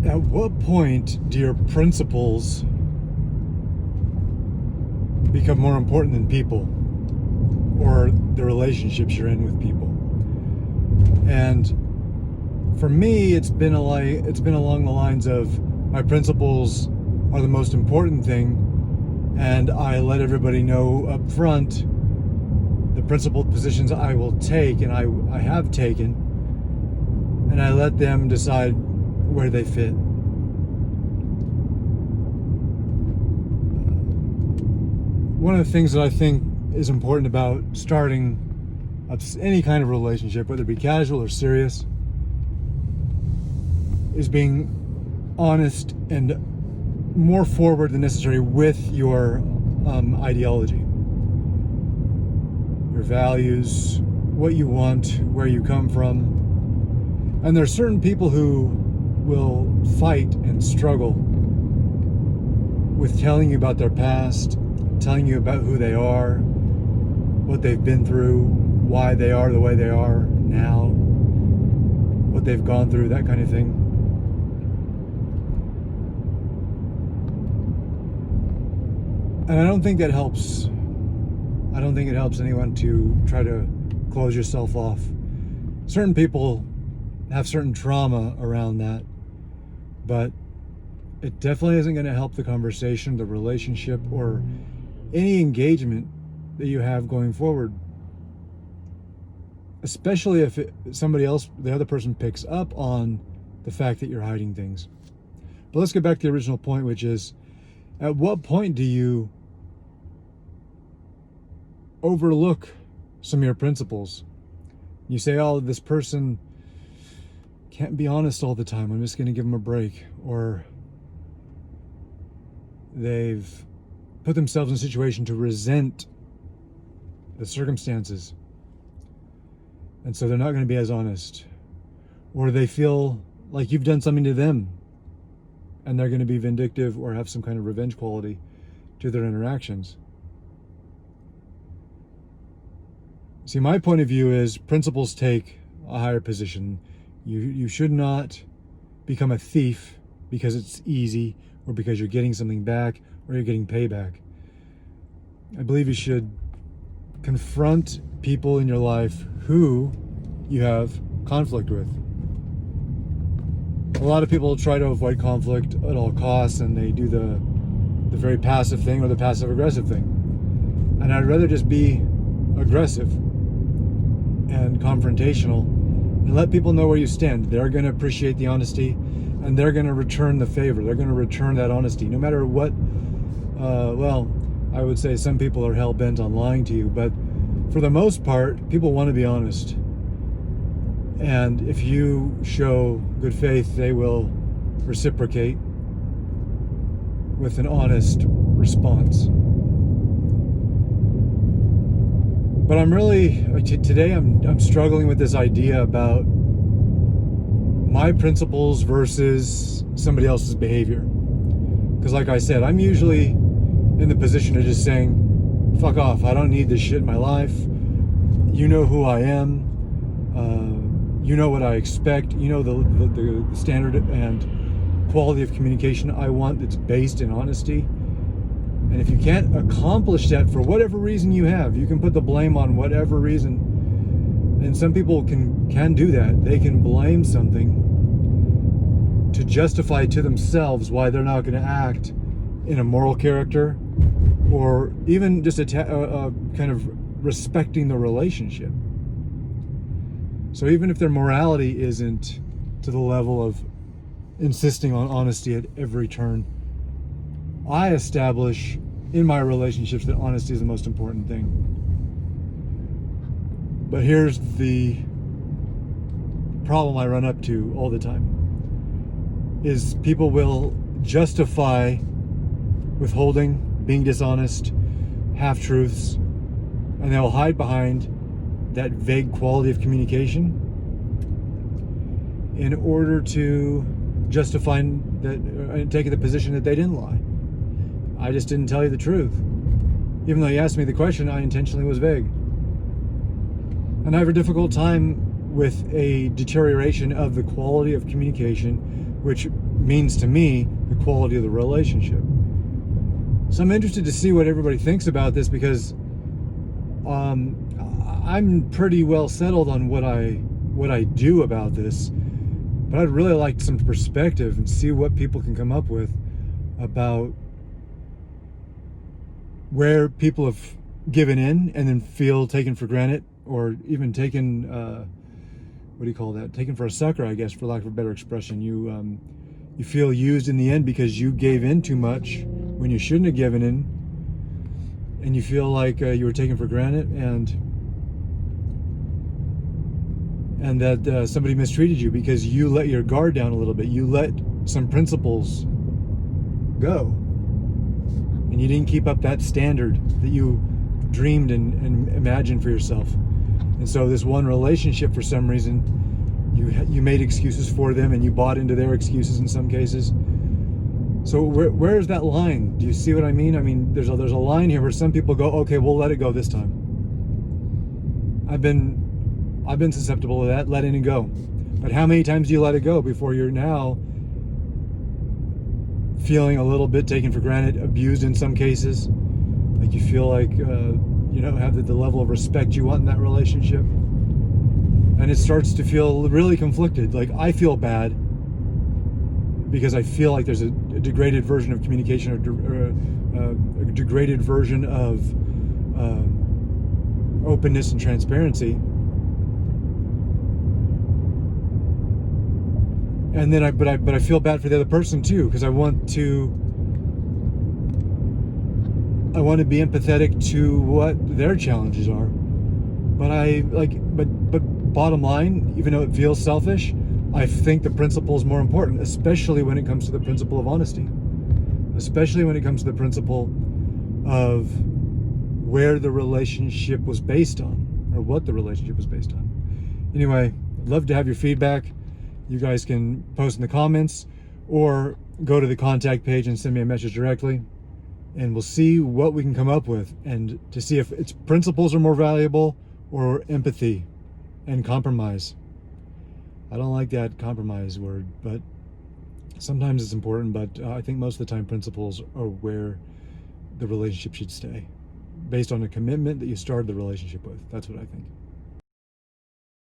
At what point do your principles become more important than people or the relationships you're in with people? And for me, it's been along the lines of my principles are the most important thing, and I let everybody know up front the principled positions I will take, and I have taken, and I let them decide where they fit. One of the things that I think is important about starting any kind of relationship, whether it be casual or serious, is being honest and more forward than necessary with your ideology, your values, what you want, where you come from. And there are certain people who will fight and struggle with telling you about their past, telling you about who they are, what they've been through, why they are the way they are now, what they've gone through, that kind of thing. And I don't think that helps. I don't think it helps anyone to try to close yourself off. Certain people have certain trauma around that, but it definitely isn't going to help the conversation, the relationship, or any engagement that you have going forward. Especially if somebody else, the other person, picks up on the fact that you're hiding things. But let's get back to the original point, which is, at what point do you overlook some of your principles? You say, oh, this person can't be honest all the time, I'm just going to give them a break. Or they've put themselves in a situation to resent the circumstances, and so they're not going to be as honest. Or they feel like you've done something to them, and they're going to be vindictive or have some kind of revenge quality to their interactions. See, my point of view is principles take a higher position. You should not become a thief because it's easy, or because you're getting something back, or you're getting payback. I believe you should confront people in your life who you have conflict with. A lot of people try to avoid conflict at all costs, and they do the very passive thing or the passive aggressive thing. And I'd rather just be aggressive and confrontational and let people know where you stand. They're going to appreciate the honesty, and they're going to return the favor. They're going to return that honesty, no matter what. Well, I would say some people are hell-bent on lying to you, but for the most part, people want to be honest. And if you show good faith, they will reciprocate with an honest response. But I'm really, today I'm struggling with this idea about my principles versus somebody else's behavior. Because like I said, I'm usually in the position of just saying, fuck off, I don't need this shit in my life. You know who I am. You know what I expect. You know the standard and quality of communication I want that's based in honesty. And if you can't accomplish that for whatever reason you have, you can put the blame on whatever reason. And some people can do that. They can blame something to justify to themselves why they're not going to act in a moral character, or even just a kind of respecting the relationship. So even if their morality isn't to the level of insisting on honesty at every turn, I establish in my relationships that honesty is the most important thing. But here's the problem I run up to all the time, is people will justify withholding, being dishonest, half-truths, and they'll hide behind that vague quality of communication in order to justify that and take the position that they didn't lie. I just didn't tell you the truth. Even though you asked me the question, I intentionally was vague. And I have a difficult time with a deterioration of the quality of communication which means to me the quality of the relationship. So I'm interested to see what everybody thinks about this, because I'm pretty well settled on what I do about this, but I'd really like some perspective and see what people can come up with about where people have given in and then feel taken for granted, or even taken, what do you call that? Taken for a sucker, I guess, for lack of a better expression. You feel used in the end because you gave in too much when you shouldn't have given in, and you feel like you were taken for granted, and that somebody mistreated you because you let your guard down a little bit. You let some principles go, and you didn't keep up that standard that you dreamed and imagined for yourself. And so this one relationship, for some reason, you made excuses for them, and you bought into their excuses in some cases. So where is that line? Do you see what I mean? I mean, there's a line here where some people go, okay, we'll let it go this time. I've been susceptible to that, letting it go. But how many times do you let it go before you're now feeling a little bit taken for granted, abused in some cases? Like you feel like you don't have the level of respect you want in that relationship. And it starts to feel really conflicted. Like, I feel bad because I feel like there's a degraded version of communication, or a degraded version of openness and transparency. And then but I feel bad for the other person too, because I want to be empathetic to what their challenges are. But bottom line, even though it feels selfish, I think the principle is more important, especially when it comes to the principle of honesty, especially when it comes to the principle of where the relationship was based on, or what the relationship was based on. Anyway, I'd love to have your feedback. You guys can post in the comments, or go to the contact page and send me a message directly, and we'll see what we can come up with, and to see if its principles are more valuable, or empathy and compromise. I don't like that compromise word, but sometimes it's important. But I think most of the time principles are where the relationship should stay, based on a commitment that you started the relationship with. That's what I think.